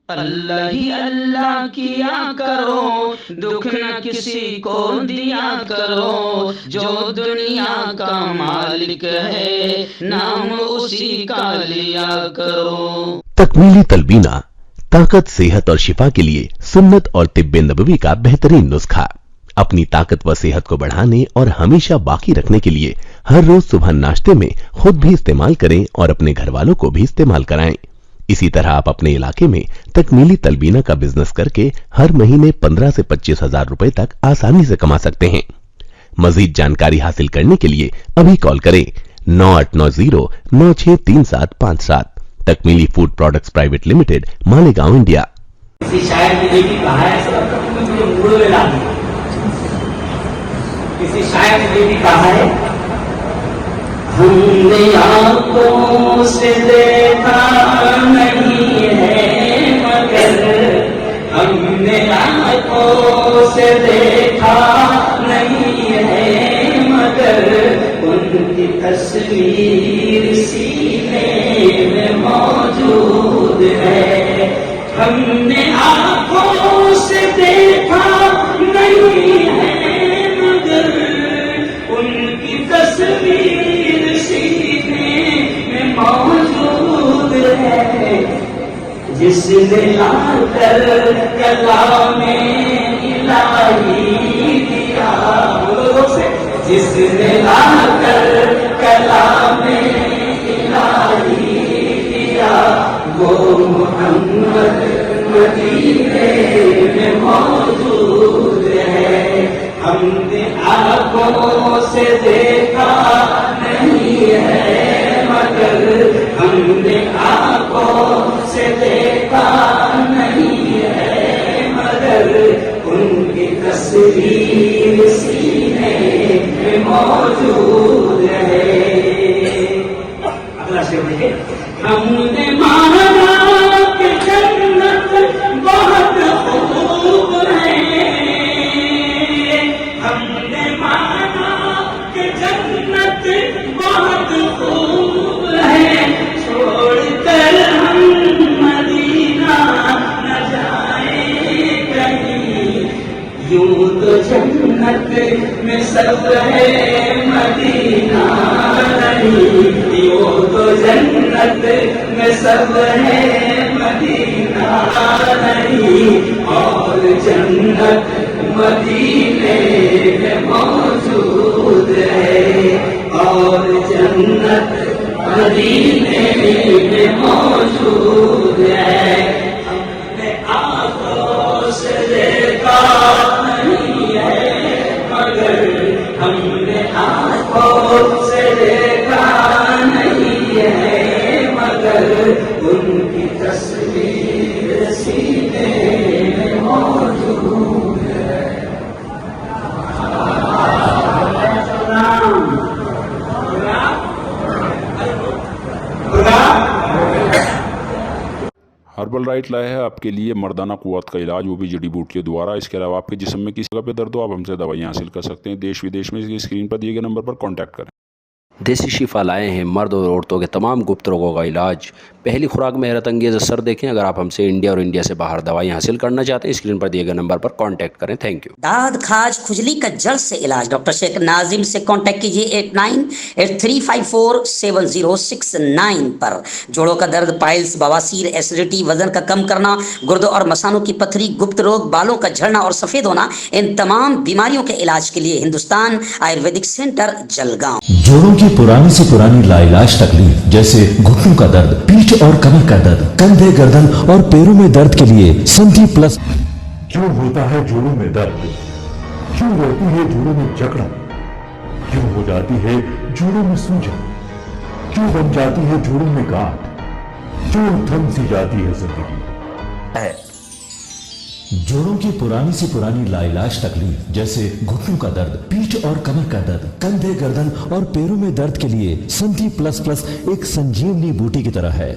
اللہ ہی اللہ کیا کرو، دکھ نہ کسی کو دیا کرو، جو دنیا کا مالک ہے نام اسی کا لیا کرو۔ تکمیلی تلبینہ طاقت، صحت اور شفا کے لیے سنت اور طب نبوی کا بہترین نسخہ۔ اپنی طاقت و صحت کو بڑھانے اور ہمیشہ باقی رکھنے کے لیے ہر روز صبح ناشتے میں خود بھی استعمال کریں اور اپنے گھر والوں کو بھی استعمال کرائیں۔ اسی طرح آپ اپنے علاقے میں تکمیلی تلبینہ کا بزنس کر کے ہر مہینے 15 سے 25 ہزار روپے تک آسانی سے کما سکتے ہیں۔ مزید جانکاری حاصل کرنے کے لیے ابھی کال کریں 9890963757۔ Takmeeli food products private limited, Malegaon, India. کسی شاعر نے یہ بھی کہا ہے مجھے موڑ میں لا دیا۔ کسی شاعر نے یہ بھی کہا ہے ہم نے آنکھوں سے دیکھا نہیں ہے مگر، ہم نے آنکھوں سے دیکھا نہیں ہے مگر، ان کی تصویر سینے میں موجود ہے۔ ہم نے آنکھوں سے دیکھا نہیں ہے مگر، ان کی تصویر سینے میں موجود ہے۔ جس نے لا کر کلام الہی دیا، جس نے لا کر کلام الہی دیا، وہ محمد مدینے میں موجود ہے۔ ہم نے آنکھوں سے دیکھا نہیں ہے مگر، ہم نے آنکھوں سے دیکھا نہیں ہے مگر، ان کی تصویر سینے میں موجود ہے۔ اگلا شعر دیکھیں، ہم نے مانا کہ جنت بہت خوب ہے، ہم نے مانا کہ جنت بہت خوب ہے، چھوڑ کر ہم مدینہ نہ جائیں کہیں، یوں تو جنت میں سب ہے مدینہ نہیں، یوں تو جنت میں سب ہے مدینہ نہیں، اور جنت مدینے میں موجود ہے، اور جنت مدینے میں موجود ہے۔ ہم نے آنکھوں سے دیکھا نہیں ہے مگر، ہم نے آنکھوں سے دیکھا نہیں ہے مگر، ان کی تصویر سینے میں موجود ہے۔ ہربل رائٹ لائے ہے آپ کے لیے مردانہ قوت کا علاج، وہ بھی جڑی بوٹیوں دوارا۔ اس کے علاوہ آپ کے جسم میں کسی جگہ پہ درد ہو، آپ ہم سے دوائیاں حاصل کر سکتے ہیں۔ دیش ودیش میں اسکرین پر دیے گئے نمبر پر کانٹیکٹ کریں۔ دیسی شفا لائے ہیں مرد اور عورتوں کے تمام گپت روگوں کا علاج۔ پہلی خوراک میں حیرت انگیز اثر دیکھیں۔ اگر آپ ہم سے انڈیا اور انڈیا سے باہر دوائیاں حاصل کرنا چاہتے ہیں، اسکرین پر دیے گئے نمبر پر کانٹیکٹ کریں۔ Thank you. داد، کھاج، کھجلی کا جڑ سے علاج ڈاکٹر شیخ ناظم سے کانٹیکٹ کیجیے 8983547069 پر۔ جوڑوں کا درد، پائلس، بواسیر، ایسیڈیٹی، وزن کا کم کرنا، گردوں اور مثانوں کی پتھری، گپت روگ، بالوں کا جھڑنا اور سفید ہونا، ان تمام بیماریوں کے علاج کے لیے ہندوستان آیورویدک سینٹر جلگاؤں۔ جوڑوں کی پرانی سے پرانی لاعلاج تکلیف جیسے گھٹنوں کا درد، پیٹھ اور کمر کا درد، کندھے، گردن اور پیروں میں درد کے لیے سنتھی پلس۔ کیوں ہوتا ہے جوڑوں میں درد؟ کیوں رہتی ہے جوڑوں میں جکڑن؟ کیوں ہو جاتی ہے جوڑوں میں سوجن؟ کیوں بن جاتی ہے جوڑوں میں گاٹھ؟ کیوں تھم سی جاتی ہے زندگی؟ جوڑوں کی پرانی سے پرانی لاعلاج تکلیف جیسے گھٹنوں کا درد، پیٹھ اور کمر کا درد، کندھے، گردن اور پیروں میں درد کے لیے سنتھی پلس پلس ایک سنجیونی بوٹی کی طرح ہے،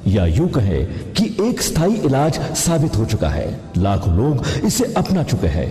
یا یوں کہے کہ ایک ستھائی علاج ثابت ہو چکا ہے۔ لاکھوں لوگ اسے اپنا چکے ہیں